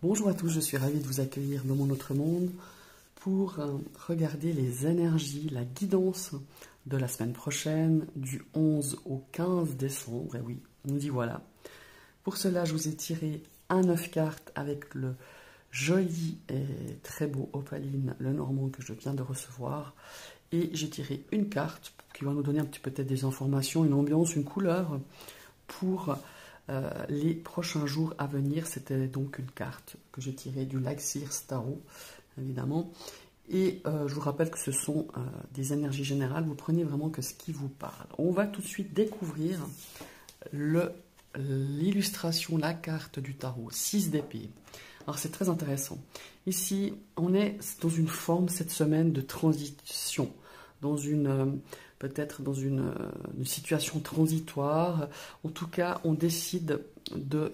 Bonjour à tous, je suis ravie de vous accueillir dans mon autre monde pour regarder les énergies, la guidance de la semaine prochaine, du 11 au 15 décembre. Et oui, on y voilà. Pour cela, je vous ai tiré un 9 cartes avec le joli et très beau opaline, le normand que je viens de recevoir. Et j'ai tiré une carte qui va nous donner un petit peut-être des informations, une ambiance, une couleur pour les prochains jours à venir. C'était donc une carte que j'ai tirée du Sears Tarot, évidemment. Et je vous rappelle que ce sont des énergies générales. Vous prenez vraiment que ce qui vous parle. On va tout de suite découvrir l'illustration, la carte du tarot, 6 d'épée. Alors c'est très intéressant. Ici, on est dans une forme cette semaine de transition, dans peut-être dans une situation transitoire. En tout cas, on décide de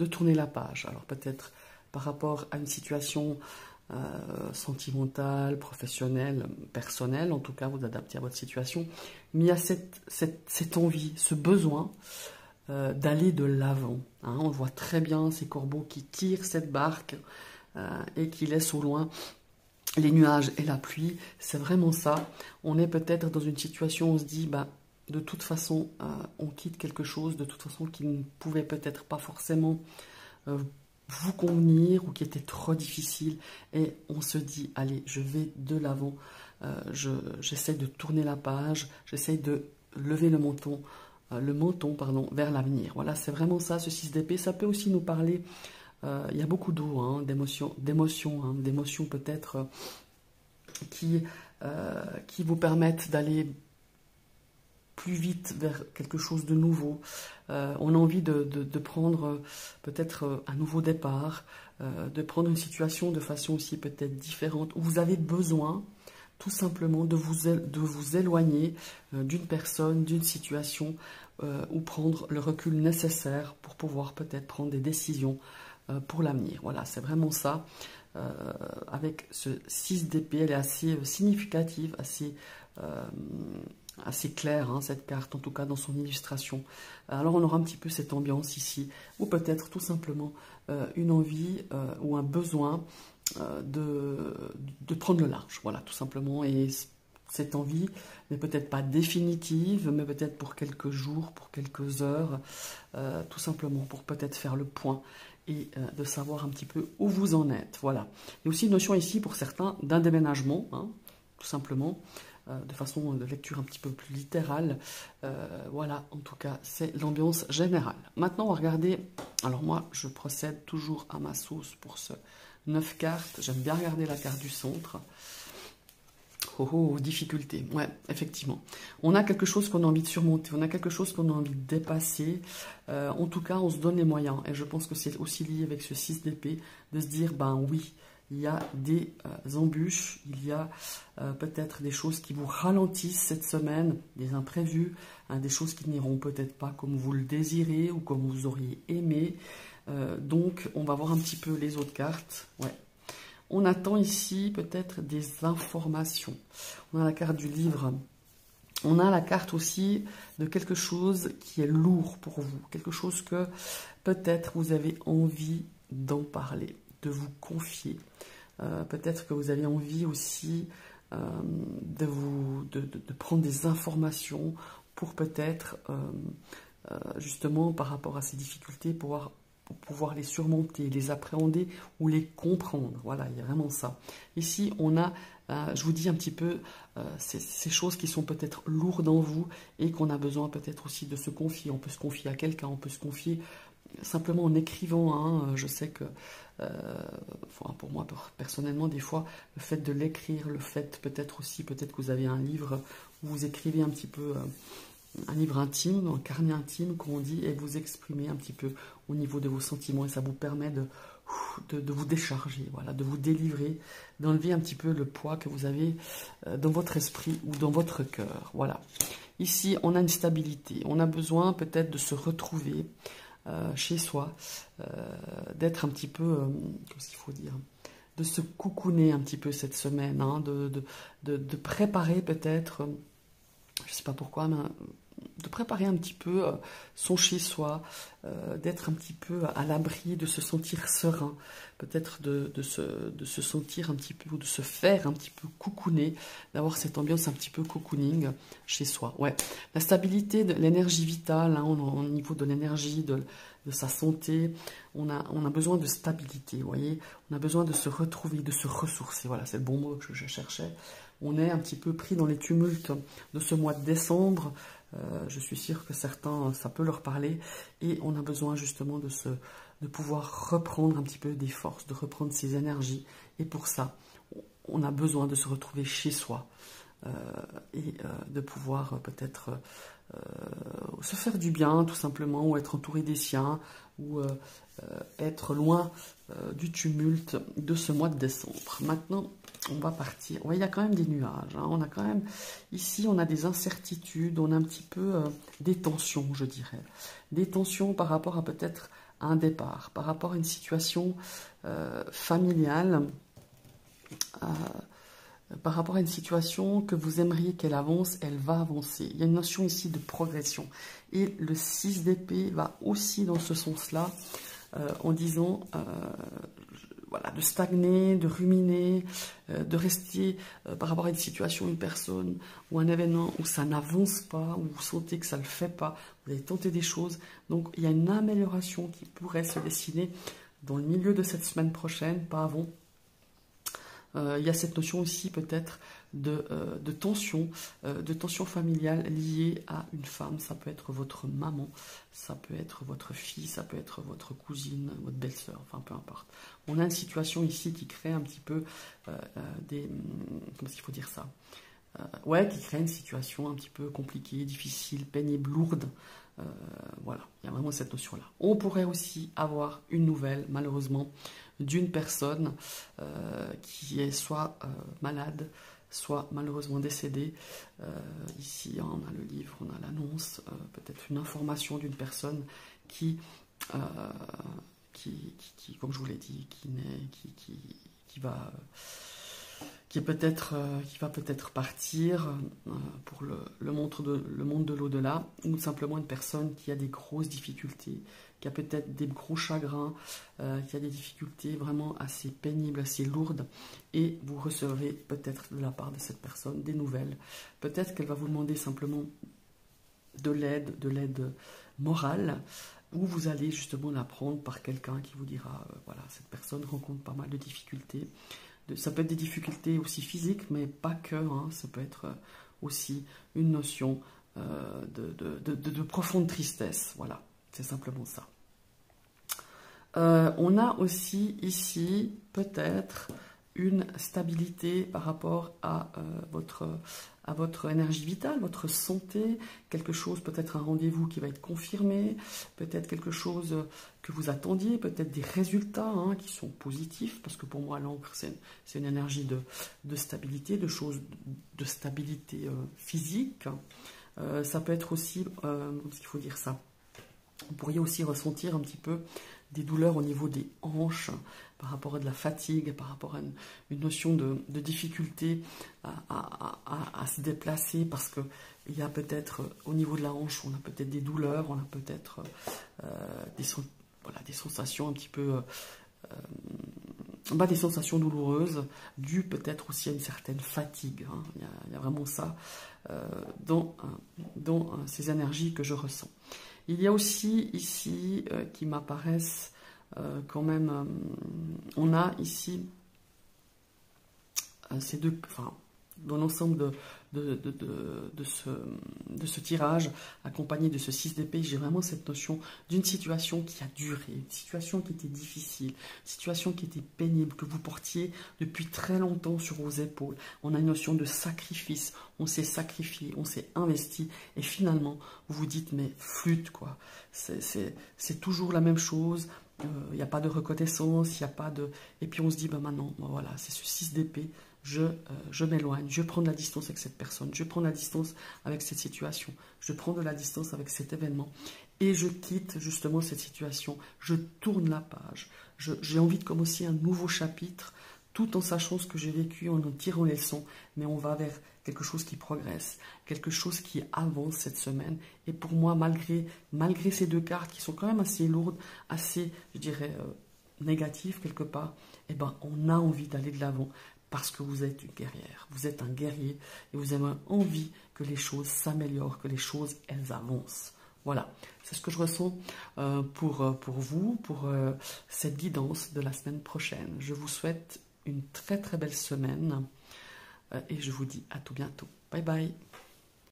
tourner la page. Alors peut-être par rapport à une situation sentimentale, professionnelle, personnelle, en tout cas vous adaptez à votre situation. Mais il y a cette envie, ce besoin d'aller de l'avant. Hein. On voit très bien ces corbeaux qui tirent cette barque et qui laissent au loin les nuages et la pluie. C'est vraiment ça. On est peut-être dans une situation où on se dit, bah, de toute façon, on quitte quelque chose, de toute façon, qui ne pouvait peut-être pas forcément vous convenir ou qui était trop difficile. Et on se dit, allez, je vais de l'avant. J'essaie de tourner la page, j'essaie de lever le menton, vers l'avenir. Voilà, c'est vraiment ça, ce 6 d'épée. Ça peut aussi nous parler, il y a beaucoup d'eau, hein, d'émotions peut-être qui vous permettent d'aller plus vite vers quelque chose de nouveau. On a envie de prendre peut-être un nouveau départ, de prendre une situation de façon aussi peut-être différente, où vous avez besoin tout simplement de vous éloigner d'une personne, d'une situation, ou prendre le recul nécessaire pour pouvoir peut-être prendre des décisions pour l'avenir. Voilà, c'est vraiment ça. Avec ce 6 d'épée, elle est assez significative, assez claire, hein, cette carte, en tout cas dans son illustration. Alors on aura un petit peu cette ambiance ici, ou peut-être tout simplement une envie ou un besoin de prendre le large, voilà, tout simplement. Et cette envie n'est peut-être pas définitive, mais peut-être pour quelques jours, pour quelques heures, tout simplement pour peut-être faire le point et de savoir un petit peu où vous en êtes. Voilà. Il y a aussi une notion ici pour certains d'un déménagement, hein, tout simplement, de façon de lecture un petit peu plus littérale. Voilà, en tout cas, c'est l'ambiance générale. Maintenant, on va regarder. Alors moi, je procède toujours à ma sauce pour ce 9 cartes. J'aime bien regarder la carte du centre. Oh, oh, difficulté. Ouais, effectivement. On a quelque chose qu'on a envie de surmonter, on a quelque chose qu'on a envie de dépasser. En tout cas, on se donne les moyens. Et je pense que c'est aussi lié avec ce 6 d'épée, de se dire, ben oui, il y a des embûches, il y a peut-être des choses qui vous ralentissent cette semaine, des imprévus, hein, des choses qui n'iront peut-être pas comme vous le désirez ou comme vous auriez aimé. Donc, on va voir un petit peu les autres cartes. Ouais. On attend ici peut-être des informations. On a la carte du livre. On a la carte aussi de quelque chose qui est lourd pour vous. Quelque chose que peut-être vous avez envie d'en parler, de vous confier. Peut-être que vous avez envie aussi de prendre des informations pour peut-être, justement, par rapport à ces difficultés, pour pouvoir les surmonter, les appréhender ou les comprendre. Voilà, il y a vraiment ça. Ici, on a, je vous dis un petit peu, ces choses qui sont peut-être lourdes en vous et qu'on a besoin peut-être aussi de se confier. On peut se confier à quelqu'un, on peut se confier simplement en écrivant. Hein. Je sais que, pour moi, personnellement, des fois, le fait de l'écrire, le fait peut-être que vous avez un livre où vous écrivez un petit peu... un livre intime, un carnet intime, comme on dit, et vous exprimez un petit peu au niveau de vos sentiments, et ça vous permet de vous décharger, voilà, de vous délivrer, d'enlever un petit peu le poids que vous avez dans votre esprit ou dans votre cœur. Voilà. Ici, on a une stabilité, on a besoin peut-être de se retrouver chez soi, d'être un petit peu, qu'est-ce qu'il faut dire, de se coucouner un petit peu cette semaine, hein, de préparer peut-être, je ne sais pas pourquoi, mais de préparer un petit peu son chez-soi, d'être un petit peu à l'abri, de se sentir serein, peut-être de se sentir un petit peu, ou de se faire un petit peu cocooner, d'avoir cette ambiance un petit peu cocooning chez soi. Ouais, la stabilité de l'énergie vitale, hein, au niveau de l'énergie, de sa santé, on a besoin de stabilité, vous voyez, on a besoin de se retrouver, de se ressourcer, voilà, c'est le bon mot que je cherchais. On est un petit peu pris dans les tumultes de ce mois de décembre, je suis sûre que certains, ça peut leur parler, et on a besoin justement de pouvoir reprendre un petit peu des forces, de reprendre ses énergies, et pour ça, on a besoin de se retrouver chez soi, et de pouvoir peut-être se faire du bien tout simplement, ou être entouré des siens, ou être loin du tumulte de ce mois de décembre. Maintenant, on va partir. Ouais, il y a quand même des nuages, hein. On a quand même, ici, on a des incertitudes, on a un petit peu des tensions, je dirais. Des tensions par rapport à peut-être un départ, par rapport à une situation familiale, par rapport à une situation que vous aimeriez qu'elle avance, elle va avancer. Il y a une notion ici de progression. Et le 6 d'épée va aussi dans ce sens-là, en disant, voilà, de stagner, de ruminer, de rester par rapport à une situation, une personne ou un événement où ça n'avance pas, où vous sentez que ça ne le fait pas, vous avez tenté des choses. Donc il y a une amélioration qui pourrait se dessiner dans le milieu de cette semaine prochaine, pas avant. Il y a cette notion aussi peut-être de tension familiale liée à une femme. Ça peut être votre maman, ça peut être votre fille, ça peut être votre cousine, votre belle-sœur, enfin peu importe. On a une situation ici qui crée un petit peu comment est-ce qu'il faut dire ça, ouais, qui crée une situation un petit peu compliquée, difficile, pénible, lourde. Voilà, il y a vraiment cette notion-là. On pourrait aussi avoir une nouvelle, malheureusement, d'une personne qui est soit malade, soit malheureusement décédée. Ici, on a le livre, on a l'annonce, peut-être une information d'une personne qui, comme je vous l'ai dit, qui va peut-être partir pour le monde de l'au-delà, ou simplement une personne qui a des grosses difficultés, qui a peut-être des gros chagrins, qui a des difficultés vraiment assez pénibles, assez lourdes, et vous recevrez peut-être de la part de cette personne des nouvelles. Peut-être qu'elle va vous demander simplement de l'aide morale, ou vous allez justement l'apprendre par quelqu'un qui vous dira, voilà, cette personne rencontre pas mal de difficultés. Ça peut être des difficultés aussi physiques, mais pas que, hein, ça peut être aussi une notion de profonde tristesse, voilà, c'est simplement ça. On a aussi ici peut-être une stabilité par rapport à votre énergie vitale, votre santé, quelque chose, peut-être un rendez-vous qui va être confirmé, peut-être quelque chose que vous attendiez, peut-être des résultats hein, qui sont positifs, parce que pour moi l'encre c'est une énergie de stabilité, de stabilité physique. Ça peut être aussi, comment est-ce qu'il faut dire ça, vous pourriez aussi ressentir un petit peu des douleurs au niveau des hanches, par rapport à de la fatigue, par rapport à une notion de difficulté à se déplacer, parce qu'il y a peut-être au niveau de la hanche, on a peut-être des douleurs, on a peut-être des sensations un petit peu, des sensations douloureuses, dues peut-être aussi à une certaine fatigue. Hein. Il y a vraiment ça dans ces énergies que je ressens. Il y a aussi ici qui m'apparaissent quand même, on a ici ces deux, enfin, dans l'ensemble de ce tirage, accompagné de ce 6 d'épée, j'ai vraiment cette notion d'une situation qui a duré, une situation qui était difficile, une situation qui était pénible, que vous portiez depuis très longtemps sur vos épaules. On a une notion de sacrifice, on s'est sacrifié, on s'est investi, et finalement, vous vous dites, mais flûte, quoi, c'est toujours la même chose. Il n'y a pas de reconnaissance, il n'y a pas de... Et puis on se dit, ben maintenant, voilà, c'est ce 6 d'épée, je m'éloigne, je prends de la distance avec cette personne, je prends de la distance avec cette situation, je prends de la distance avec cet événement, et je quitte justement cette situation, je tourne la page, j'ai envie de commencer un nouveau chapitre, tout en sachant ce que j'ai vécu, en tirant les leçons, mais on va vers quelque chose qui progresse, quelque chose qui avance cette semaine. Et pour moi, malgré ces deux cartes qui sont quand même assez lourdes, assez, je dirais, négatives quelque part, eh ben, on a envie d'aller de l'avant parce que vous êtes une guerrière, vous êtes un guerrier et vous avez envie que les choses s'améliorent, que les choses, elles avancent. Voilà, c'est ce que je ressens pour vous, pour cette guidance de la semaine prochaine. Je vous souhaite une très très belle semaine et je vous dis à tout bientôt. Bye bye.